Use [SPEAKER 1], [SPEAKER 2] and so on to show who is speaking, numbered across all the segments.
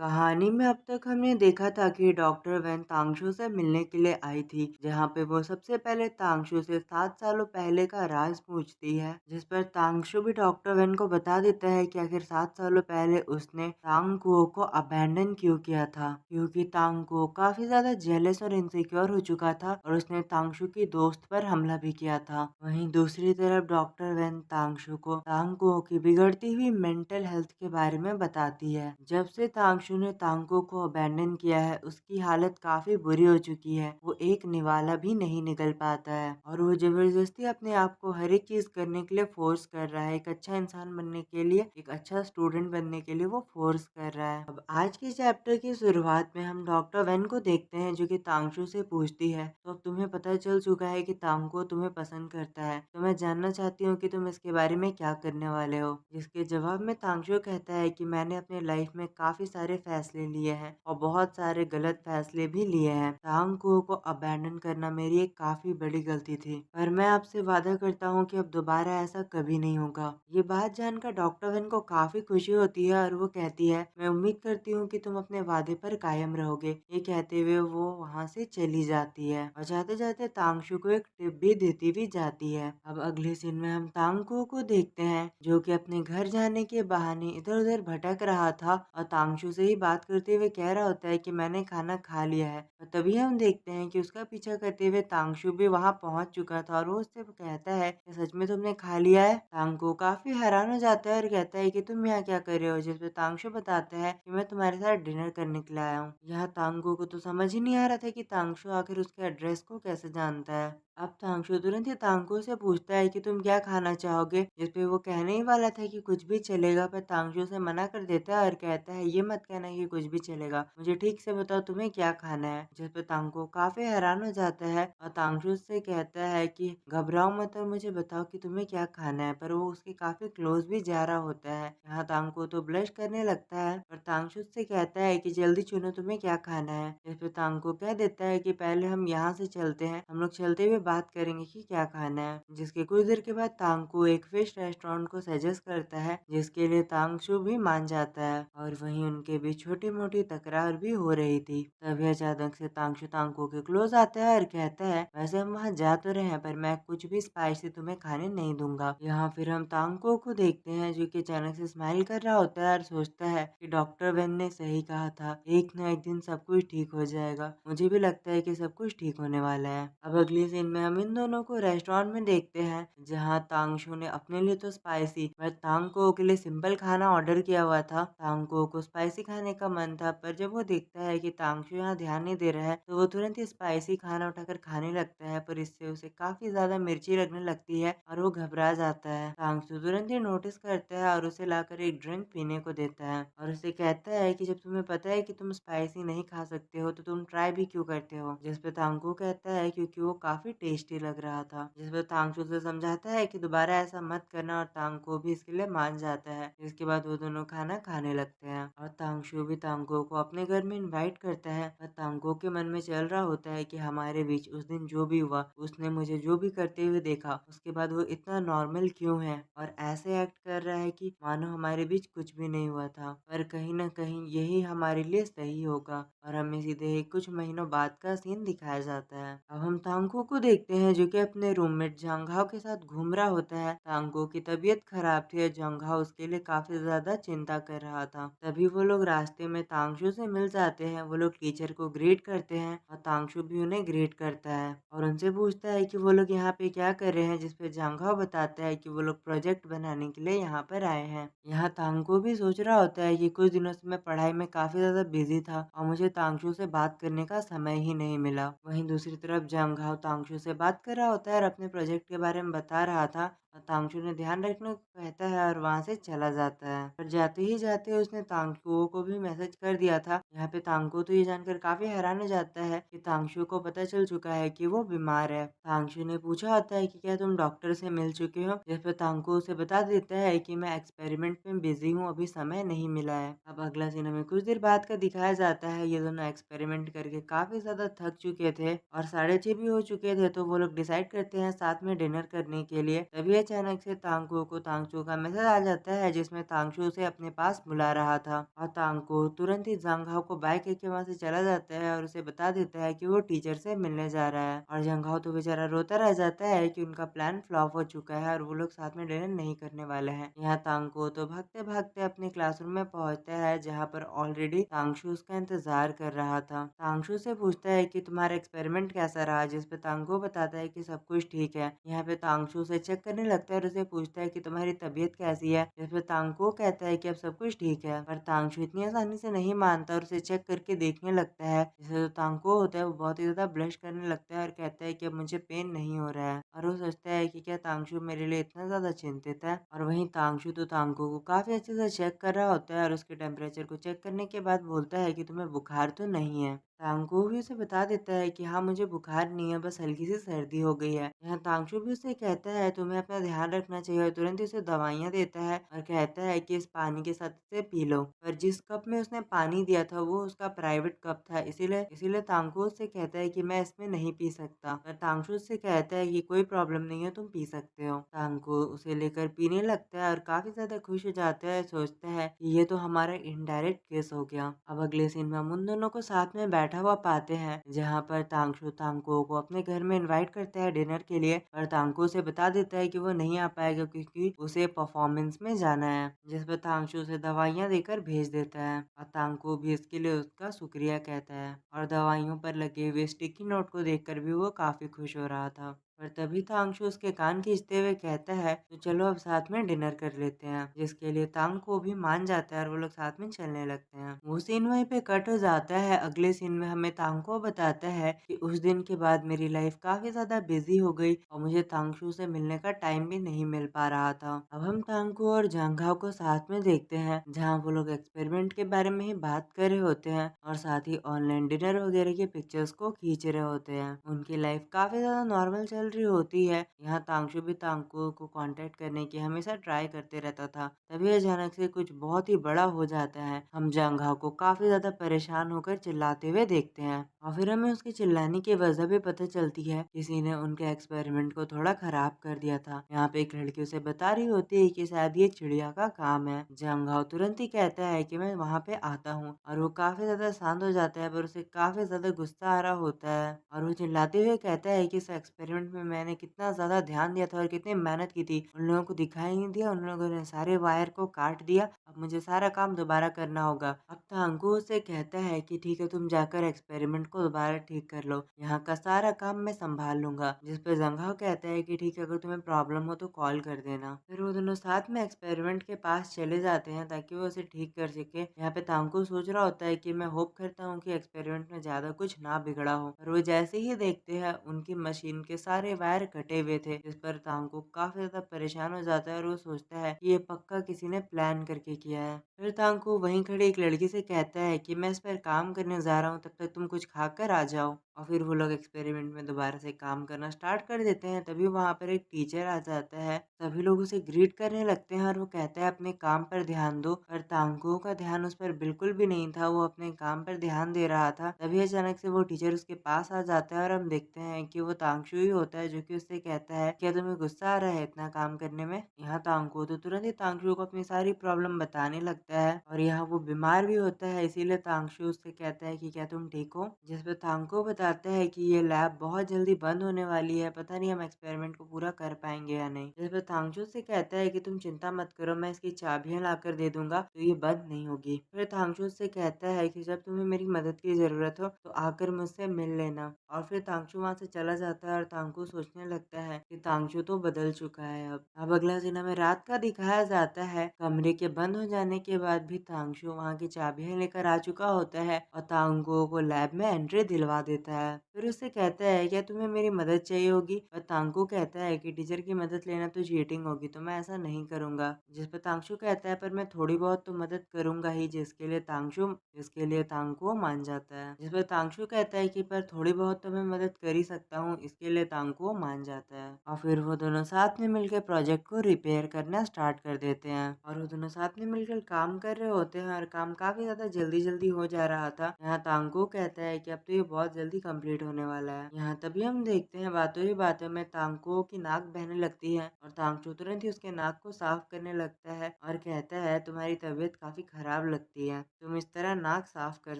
[SPEAKER 1] कहानी में अब तक हमने देखा था कि डॉक्टर वैन तांगशू से मिलने के लिए आई थी, जहाँ पे वो सबसे पहले तांगशू से 7 सालों पहले का राज पूछती है, जिस पर तांगशू भी डॉक्टर वैन को बता देता है कि आखिर 7 सालों पहले उसने तांग कुओ को अबैंडन क्यों किया था, क्योंकि तांग कुओ काफी ज्यादा जेलस और इनसिक्योर हो चुका था और उसने तांगशू की दोस्त पर हमला भी किया था। वहीं दूसरी तरफ डॉक्टर वैन तांगशू को तांग कुओ की बिगड़ती हुई मेंटल हेल्थ के बारे में बताती है। जब से तांगशू ने तांगको को अबैंडन किया है, उसकी हालत काफी बुरी हो चुकी है। वो एक निवाला भी नहीं निकल पाता है और वो जबरदस्ती अपने आप को हर एक चीज करने के लिए फोर्स कर रहा है। एक अच्छा इंसान बनने के लिए, एक अच्छा स्टूडेंट बनने के लिए वो फोर्स कर रहा है। अब आज के चैप्टर की शुरुआत में हम डॉक्टर वेन को देखते हैं, जो कि तांगशू से पूछती है, तो अब तुम्हें पता चल चुका है कि तांगको तुम्हें पसंद करता है, तो मैं जानना चाहती हूँ कि तुम इसके बारे में क्या करने वाले हो। जिसके जवाब में तांगशू कहता है कि मैंने अपने लाइफ में काफी सारे फैसले लिए हैं और बहुत सारे गलत फैसले भी लिए हैं। तांगको को अबैंडन करना मेरी एक काफी बड़ी गलती थी, पर मैं आपसे वादा करता हूँ कि अब दोबारा ऐसा कभी नहीं होगा। ये बात जानकर डॉक्टर वेन को काफी खुशी होती है और वो कहती है, मैं उम्मीद करती हूँ कि तुम अपने वादे पर कायम रहोगे। ये कहते हुए वो वहाँ से चली जाती है और जाते जाते तांगशू को एक टिप भी देती भी जाती है। अब अगले सीन में हम तांगको को देखते हैं, जो कि अपने घर जाने के बहाने इधर उधर भटक रहा था और तांगशू से ही बात करते हुए कह रहा होता है कि मैंने खाना खा लिया है। और तभी हम देखते हैं कि उसका पीछा करते हुए तांगशू भी वहां पहुंच चुका था और वो उससे कहता है कि सच में तुमने खा लिया है। तांगको काफी हैरान हो जाता है और कहता है कि तुम यहाँ क्या कर रहे हो, जिस पे तांगशू बताता है कि मैं तुम्हारे साथ डिनर करने के लिए आया हूँ। यहाँ तांगको को तो समझ ही नहीं आ रहा था कि तांगशू आखिर उसके एड्रेस को कैसे जानता है। अब तांगशू तुरंत ही तांगको से पूछता है कि तुम क्या खाना चाहोगे, जिसपे वो कहने ही वाला था कि कुछ भी चलेगा, पर तांगशू से मना कर देता है और कहता है ये मत कहना कि कुछ भी चलेगा, मुझे ठीक से बताओ तुम्हें क्या खाना है। जिसपे तांगको काफी हैरान हो जाता है और तांगशू से कहता है कि घबराओ मत और मुझे बताओ कि तुम्हें क्या खाना है, पर वो उसके काफी क्लोज भी जा रहा होता है। यहाँ तांगको तो ब्लश करने लगता है और तांगशू से कहता है कि जल्दी चुनो तुम्हें क्या खाना है। जिसपे तांगको कह देता है कि पहले हम यहाँ से चलते हैं, हम लोग चलते हुए बात करेंगे कि क्या खाना है। जिसके कुछ देर के बाद तांगको एक फिश रेस्टोरेंट को सजेस्ट करता है, जिसके लिए तांगशू भी मान जाता है और वहीं उनके बीच छोटी मोटी तकरार भी हो रही थी। तभी अचानक से तांगशू तांगको के क्लोज आता है और कहता है, वैसे हम वहाँ जा तो रहे हैं, पर मैं कुछ भी स्पाइसी तुम्हें खाने नहीं दूंगा। यहाँ फिर हम तांगको को देखते हैं, जो कि अचानक से स्माइल कर रहा होता है और सोचता है कि डॉक्टर वेन ने सही कहा था, एक न एक दिन सब कुछ ठीक हो जाएगा। मुझे भी लगता है कि सब कुछ ठीक होने वाला है। अब अगली सीन में हम इन दोनों को रेस्टोरेंट में देखते हैं, जहाँ तांगशू ने अपने लिए तो स्पाइसी पर तांगको के लिए सिंपल खाना ऑर्डर किया हुआ था। तांगको को स्पाइसी खाने का मन था, पर जब वो देखता है कि तांगशू यहाँ ध्यान नहीं दे रहा है, तो वो तुरंत ही स्पाइसी खाना उठाकर खाने लगता है, पर इससे उसे काफी ज्यादा मिर्ची लगने लगती है और वो घबरा जाता है। तांगशू तुरंत ही नोटिस करता है और उसे लाकर एक ड्रिंक पीने को देता है और उसे कहता है कि जब तुम्हें पता है कि तुम स्पाइसी नहीं खा सकते हो, तो तुम ट्राई भी क्यों करते हो। जिसपे तांगको कहता है क्योंकि वो काफी टेस्टी लग रहा था। जिसपे तांगशू से समझाता है कि दोबारा ऐसा मत करना और तांगको भी इसके लिए मान जाता है। जिसके बाद वो दोनों खाना खाने लगते हैं और तांगशू भी तांगको को अपने घर में इनवाइट करता है। और तांगको के मन में चल रहा होता है कि हमारे बीच उस दिन जो भी हुआ, उसने मुझे जो भी करते हुए देखा, उसके बाद वो इतना नॉर्मल क्यों है और ऐसे एक्ट कर रहा है कि मानो हमारे बीच कुछ भी नहीं हुआ था। पर कहीं ना कहीं यही हमारे लिए सही होगा और हमें सीधे ही कुछ महीनों बाद का सीन दिखाया जाता है। अब हम तांगको को देखते हैं, जो कि अपने रूममेट जांगहाओ के साथ घूम रहा होता है। तांगको की तबीयत खराब थी और जांगहाओ उसके लिए काफी ज्यादा चिंता कर रहा था। तभी वो लोग रास्ते में तांगशू से मिल जाते हैं। वो लोग टीचर को ग्रीट करते हैं और तांगशू भी उन्हें ग्रीट करता है और उनसे पूछता है कि वो लोग यहाँ पे क्या कर रहे हैं। जिसपे जांगहाओ बताता है कि वो लोग प्रोजेक्ट बनाने के लिए यहाँ पर आए हैं। यहाँ तांगको भी सोच रहा होता है कि कुछ दिनों से मैं पढ़ाई में काफी ज्यादा बिजी था और मुझे तांगशू से बात करने का समय ही नहीं मिला। वहीं दूसरी तरफ जांगहाओ तांगशू से बात कर रहा होता है और अपने प्रोजेक्ट के बारे में बता रहा था और तांगशू ने ध्यान रखने को कहता है और वहां से चला जाता है। पर जाते ही जाते उसने तांगशू को भी मैसेज कर दिया था। यहाँ पे तांगशू तो ये जानकर काफी हैरान हो जाता है कि तांगशू को पता चल चुका है कि वो बीमार है। तांगशू ने पूछा होता है कि क्या तुम डॉक्टर से मिल चुके हो। जिस पर तांगशू उसे बता देता है कि मैं एक्सपेरिमेंट में बिजी हूँ, अभी समय नहीं मिला है। अब अगला सीन हमें कुछ देर बाद का दिखाया जाता है। ये दोनों एक्सपेरिमेंट करके काफी ज्यादा थक चुके थे और 6:30 भी हो चुके थे, तो वो लोग डिसाइड करते हैं साथ में डिनर करने के लिए। तभी अचानक से तांगकू को तांगचू का मैसेज आ जाता है जिसमें तांगचू उसे अपने पास बुला रहा था और तांगकू तुरंत ही जंगहाओ को बाय करके वहां से चला जाता है और उसे बता देता है कि वो टीचर से मिलने जा रहा है। और जंगहाओ तो बेचारा रोता रह जाता है कि उनका प्लान फ्लॉप हो चुका है और वो लोग साथ में डिनर नहीं करने वाले हैं। यहाँ तांगकू तो भागते भागते अपने क्लासरूम में पहुंचता है जहाँ पर ऑलरेडी तांगशू उसका इंतजार कर रहा था। तांगशू से पूछता है कि तुम्हारा एक्सपेरिमेंट कैसा रहा, जिस पे तांगकू बताता है कि सब कुछ ठीक है। यहाँ पे तांगशू उसे चेक करने लगता है और उसे पूछता है कि तुम्हारी तबीयत कैसी है, जिस पे तांगकू कहता है कि अब सब कुछ ठीक है। पर तांगशू इतनी आसानी से नहीं मानता और उसे चेक करके देखने लगता है, जिससे जो तांगकू होता है वो बहुत ही ज्यादा ब्लश करने लगता है और कहता है कि अब मुझे पेन नहीं हो रहा है। और वो सोचता है कि क्या तांगशू मेरे लिए इतना ज्यादा चिंतित है। और वहीं तांगशू तो तांगकू को काफी अच्छे से चेक कर रहा होता है और उसके टेम्परेचर को चेक करने के बाद बोलता है कि तुम्हें बुखार तो नहीं है। तांगकू भी उसे बता देता है कि हाँ मुझे बुखार नहीं है, बस हल्की सी सर्दी हो गई है। यहाँ तांगशू भी उसे कहता है तुम्हें अपना ध्यान रखना चाहिए और तुरंत ही उसे दवाइयाँ देता है और कहता है कि इस पानी के साथ इसे पी लो। पर जिस कप में उसने पानी दिया था वो उसका प्राइवेट कप था, इसीलिए इसीलिए तांगकू उससे कहता है कि मैं इसमें नहीं पी सकता। पर तांगशू उससे कहता है कि कोई प्रॉब्लम नहीं है, तुम पी सकते हो। तांगकू उसे लेकर पीने लगता है और काफी ज्यादा खुश हो जाता है, सोचता है कि ये तो हमारा इनडायरेक्ट केस हो गया। अब अगले सीन में हम उन दोनों को साथ में बैठा हुआ पाते हैं जहाँ पर तांगशू तांगकू को अपने घर में इनवाइट करता है डिनर के लिए, पर तांगकू उसे बता देता है कि वो नहीं आ पाएगा क्योंकि उसे परफॉर्मेंस में जाना है, जिस पर तांगशू उसे दवाइयाँ देकर भेज देता है और तांगकू भी इसके लिए उसका शुक्रिया कहता है। और दवाइयों पर लगे हुए स्टिकी नोट को देखकर भी वो काफी खुश हो रहा था। पर तभी तांगशू उसके कान खींचते हुए कहता है तो चलो अब साथ में डिनर कर लेते हैं, जिसके लिए तांगकू भी मान जाता है और वो लोग साथ में चलने लगते हैं। वो सीन वहीं पे कट हो जाता है। अगले सीन में हमें तांगकू बताता है कि उस दिन के बाद मेरी लाइफ काफी ज्यादा बिजी हो गई और मुझे तांगशू से मिलने का टाइम भी नहीं मिल पा रहा था। अब हम तांगकू और जांघाओ को साथ में देखते हैं जहाँ वो लोग एक्सपेरिमेंट के बारे में ही बात कर रहे होते हैं और साथ ही ऑनलाइन डिनर वगैरह के पिक्चर्स को खींच रहे होते हैं। उनकी लाइफ काफी ज्यादा नॉर्मल चल रही होती है। यहाँ तांगशू भी तांगकू को कांटेक्ट करने की हमेशा ट्राई करते रहता था। तभी अचानक से कुछ बहुत ही बड़ा हो जाता है। हम जांघा को काफी ज्यादा परेशान होकर चिल्लाते हुए देखते हैं और फिर हमें उसके चिल्लाने की वजह भी पता चलती है, किसी ने उनके एक्सपेरिमेंट को थोड़ा खराब कर दिया था। यहाँ पे एक लड़की उसे बता रही होती है कि शायद ये चिड़िया का काम है। जांघाओ तुरंत ही कहता है कि मैं वहाँ पे आता हूँ और वो काफी ज्यादा शांत हो जाता है, पर उसे काफी ज्यादा गुस्सा आ रहा होता है और वो चिल्लाते हुए कहता है कि इस एक्सपेरिमेंट में मैंने कितना ज्यादा ध्यान दिया था और कितनी मेहनत की थी, उन लोगों को दिखाई नहीं दिया, उन लोगों ने सारे वायर को काट दिया, अब मुझे सारा काम दोबारा करना होगा। अब तांगकू से कहता है कि ठीक है तुम जाकर एक्सपेरिमेंट को दोबारा ठीक कर लो, यहाँ का सारा काम मैं संभाल लूंगा। जिस पर जंघाओ कहता है कि ठीक है अगर तुम्हें प्रॉब्लम हो तो कॉल कर देना। फिर वो दोनों साथ में एक्सपेरिमेंट के पास चले जाते हैं ताकि वो उसे ठीक कर सके। यहाँ पे तांगकू सोच रहा होता है कि मैं होप करता हूँ कि एक्सपेरिमेंट में ज्यादा कुछ ना बिगड़ा हो, और वो जैसे ही देखते हैं उनकी मशीन के सारे वायर कटे हुए थे, जिस पर तांगकू काफी ज्यादा परेशान हो जाता है और वो सोचता है कि ये पक्का किसी ने प्लान करके किया है। फिर तांगकू वहीं खड़ी एक लड़की से कहता है कि मैं इस पर काम करने जा रहा हूँ, तब तक तुम कुछ खाकर आ जाओ। और फिर वो लोग एक्सपेरिमेंट में दोबारा से काम करना स्टार्ट कर देते हैं। तभी वहां पर एक टीचर आ जाता है, सभी लोग उसे ग्रीट करने लगते हैं और वो कहता है अपने काम पर ध्यान दो। पर तांगकू का ध्यान उस पर बिल्कुल भी नहीं था, वो अपने काम पर ध्यान दे रहा था। तभी अचानक से वो टीचर उसके पास आ जाता है और हम देखते हैं कि वो तांगशू ही होता है, जो कि उससे कहता है क्या तुम्हें गुस्सा आ रहा है इतना काम करने में। यहाँ तांगकू तो तुरंत ही तांगशू को अपनी सारी प्रॉब्लम बताने लगता है और यहाँ वो बीमार भी होता है, इसीलिए तांगशू उससे कहता है कि क्या तुम ठीक हो। जिस पर तांगकू बताता है कि ये लैब बहुत जल्दी बंद होने वाली है, पता नहीं हम एक्सपेरिमेंट को पूरा कर पाएंगे या नहीं। जिस पर तांगशू से कहता है कि तुम चिंता मत करो, मैं इसकी चाबियां ला कर दे दूंगा तो ये बंद नहीं होगी। फिर तांगशू से कहता है कि जब तुम्हें मेरी मदद की जरूरत हो तो आकर मुझसे मिल लेना। और फिर तांगशू वहां से चला जाता है और तांगकू सोचने लगता है कि तांगशू तो बदल चुका है। अब अगला दिन हमें रात का दिखाया जाता है। कमरे के बंद हो जाने के बाद भी तांगशू वहां की चाबियां लेकर आ चुका होता है और तांगकू को लैब में एंट्री दिलवा देता है। फिर उससे कहता है क्या तुम्हें मेरी मदद चाहिए होगी, और तांगकू कहता है कि टीचर की मदद लेना तो चीटिंग होगी, तो मैं ऐसा नहीं करूंगा। जिस पर तांगशू कहता है पर मैं थोड़ी बहुत तो मदद करूंगा ही, जिसके लिए तांगकू मान जाता है। जिस पर तांगशू कहता है कि पर थोड़ी बहुत तो मैं मदद कर ही सकता हूँ, इसके लिए तांगकू मान जाता है। और फिर वो दोनों साथ में मिलकर प्रोजेक्ट को रिपेयर करना स्टार्ट कर देते हैं और वो दोनों साथ में मिलकर काम कर रहे होते हैं और काम काफी ज्यादा जल्दी जल्दी हो जा रहा था। यहाँ तांगकू कहता है कि अब तो ये बहुत जल्दी कंप्लीट होने वाला है। यहाँ तभी हम देखते हैं बातों ही बातों में तांको की नाक बहने लगती है और तांगशू तुरंत ही उसके नाक को साफ करने लगता है और कहता है तुम्हारी तबीयत काफी खराब लगती है, तुम इस तरह नाक साफ कर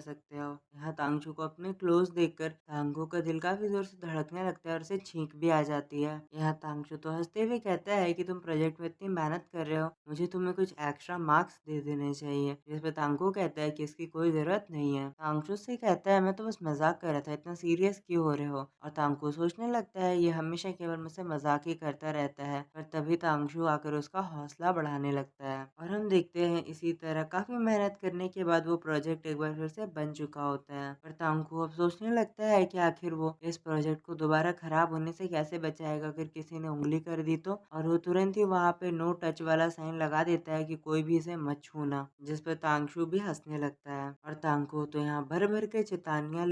[SPEAKER 1] सकते हो। यहाँ तांगशू को अपने क्लोज देखकर तांको का दिल काफी जोर से धड़कने लगता है और उसे छींक भी आ जाती है। यहाँ तांगशू तो हंसते हुए कहता है कि तुम प्रोजेक्ट में इतनी मेहनत कर रहे हो, मुझे तुम्हें कुछ एक्स्ट्रा मार्क्स दे देने चाहिए। जिस पे तांको कहता है कि इसकी कोई जरूरत नहीं है। तांगशू से कहता है मैं तो बस मजाक कर रहा था, इतना सीरियस क्यों हो रहे हो। और तांको सोचने लगता है ये हमेशा केवल मुझसे मजाक ही करता रहता है, पर तभी तांगशू आकर उसका हौसला बढ़ाने लगता है। और हम देखते हैं इसी तरह काफी मेहनत करने के बाद वो प्रोजेक्ट एक बार फिर से बन चुका होता है। पर तांको अब सोचने लगता है कि आखिर वो इस प्रोजेक्ट को दोबारा खराब होने से कैसे बचाएगा अगर किसी ने उंगली कर दी तो। और वो तुरंत ही वहाँ पे नो टच वाला साइन लगा देता है कि कोई भी इसे मत छूना, जिस पर तांगशू भी हंसने लगता है। और तांको तो यहाँ भर भर के चेतावनियां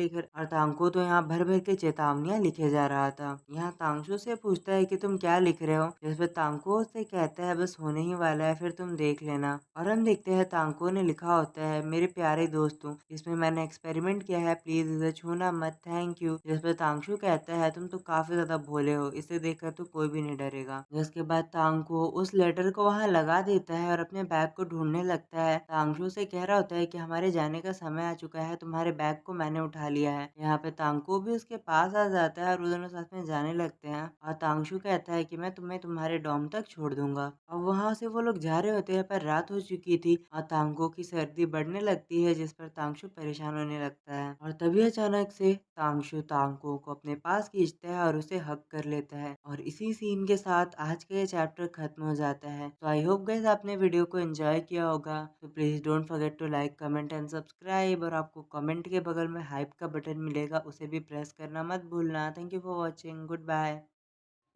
[SPEAKER 1] लिखे जा रहा था। यहाँ तांगशू से पूछता है कि तुम क्या लिख रहे हो, जिस पर तांको से कहता है बस होने ही वाला है, फिर तुम देख लेना। और हम देखते हैं तांको ने लिखा होता है मेरे प्यारे दोस्तों, इसमें मैंने एक्सपेरिमेंट किया है, प्लीज इसे छूना मत, थैंक यू। जिस पर तांगशू कहता है तुम तो काफी ज्यादा भोले हो, इसे देखकर तो कोई भी नहीं डरेगा। जिसके बाद तांको उस लेटर को वहाँ लगा देता है और अपने बैग को ढूंढने लगता है। तांगशू से कह रहा होता है कि हमारे जाने का समय आ चुका है, तुम्हारे बैग को मैंने उठा लिया है। यहाँ पे तांको भी उसके पास आ जाता है और वो दोनों साथ में जाने लगते हैं। और तांगशू कहता है कि मैं तुम्हें तुम्हारे डॉम तक छोड़ दूंगा। और वहाँ से वो लोग जा रहे होते हैं पर रात हो चुकी थी और तांको की सर्दी बढ़ने लगती है, जिस पर तांगशू परेशान होने लगता है। और तभी अचानक से तांगशू तांको को अपने पास खींचता है और उसे हग कर लेता है। और इसी सीन के साथ आज का ये चैप्टर खत्म हो जाता है। तो आई होप गाइस आपने वीडियो को एंजॉय किया होगा। तो please don't forget to like comment and subscribe. और आपको कमेंट के बगल में हाइप का बटन मिलेगा, उसे भी प्रेस करना मत भूलना। Thank you for watching, good bye.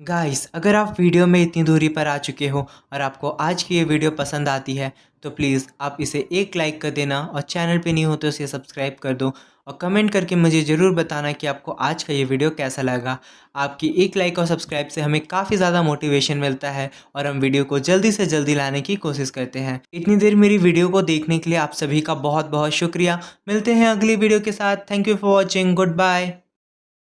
[SPEAKER 2] Guys, अगर आप वीडियो में इतनी दूरी पर आ चुके हो और आपको आज की ये वीडियो पसंद आती है तो प्लीज़ आप इसे एक लाइक कर देना और चैनल पे नहीं हो तो इसे सब्सक्राइब कर दो और कमेंट करके मुझे ज़रूर बताना कि आपको आज का ये वीडियो कैसा लगा। आपकी एक लाइक और सब्सक्राइब से हमें काफ़ी ज़्यादा मोटिवेशन मिलता है और हम वीडियो को जल्दी से जल्दी लाने की कोशिश करते हैं। इतनी देर मेरी वीडियो को देखने के लिए आप सभी का बहुत बहुत शुक्रिया। मिलते हैं अगली वीडियो के साथ। Thank you for watching, good bye.